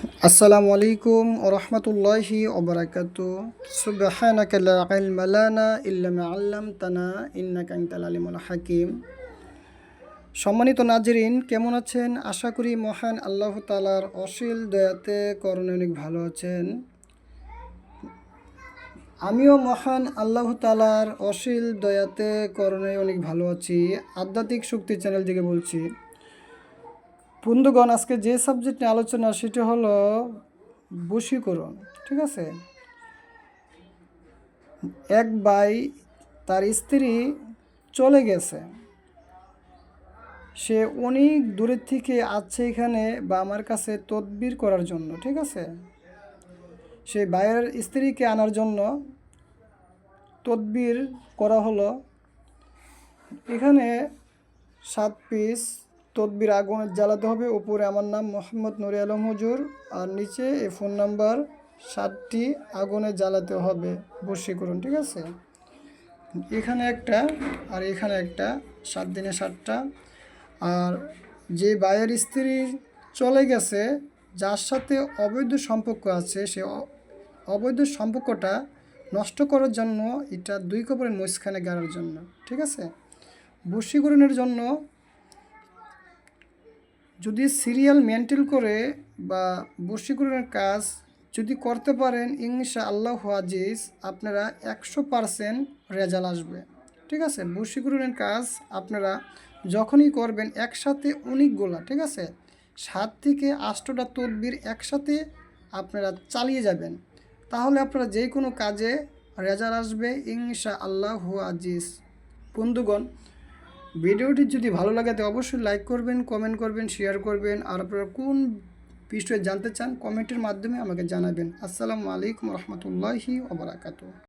আসসালামু আলাইকুম ওয়া রাহমাতুল্লাহি ওয়া বারাকাতুহু। সুবহানাকা লা ইলমা লানা ইল্লা মা 'আল্লামতানা ইন্নাকা আনতাল আলিমুল হাকিম। সম্মানিত নাজরিন, কেমন আছেন? আশা করি মহান আল্লাহ তাআলার অসীম দয়াতে করুণায় অনেক ভালো আছেন। আমিও মহান আল্লাহ তাআলার অসীম দয়াতে করুণায় অনেক ভালো আছি। আধ্যাত্মিক শক্তি চ্যানেল থেকে বলছি। বন্ধুগণ, আজকে যে সাবজেক্ট নিয়ে আলোচনা সেটা হলো বশীকরণ। ঠিক আছে, এক ভাই, তার স্ত্রী চলে গেছে, সে অনেক দূরের থেকে আসছে এখানে বা আমার কাছে তদবির করার জন্য। ঠিক আছে, সেই ভাইয়ের স্ত্রীকে আনার জন্য তদবির করা হলো। এখানে 7 পিস তদবির আগুন জ্বালাতে হবে। উপরে আমার নাম মোহাম্মদ নুরে আলম হুজুর, আর নিচে এই ফোন নাম্বার। 7টি আগুনে জ্বালাতে হবে বশীকরণ। ঠিক আছে, এখানে একটা আর এখানে একটা, 7 দিনে 7টা। আর যে ভাইয়ের স্ত্রী চলে গেছে, যার সাথে অবৈধ সম্পর্ক আছে, সে অবৈধ সম্পর্কটা নষ্ট করার জন্য এটা 2 কবরের মাঝখানে গাড়ার জন্য। ঠিক আছে, বশীকরণের জন্য যদি সিরিয়াল মেনটেন করে বা বশীকরণের কাজ যদি করতে পারেন, ইনশাআল্লাহু আজিজ আপনারা 100% রেজাল্ট আসবে। ঠিক আছে, বশীকরণের কাজ আপনারা যখনই করবেন একসাথে অনেকগুলা, ঠিক আছে, 7 থেকে 8টা তদবির একসাথে আপনারা চালিয়ে যাবেন, তাহলে আপনারা যে কোনো কাজে রেজাল্ট আসবে ইনশাআল্লাহু আজিজ। বন্ধুগণ, ভিডিওটি যদি ভালো লাগে তো অবশ্যই লাইক করবেন, কমেন্ট করবেন, শেয়ার করবেন। আর আপনারা কোন বিষয়ে জানতে চান কমেন্টের মাধ্যমে আমাকে জানাবেন। আসসালামু আলাইকুম রহমতুল্লাহি ওয়া বারাকাতুহু।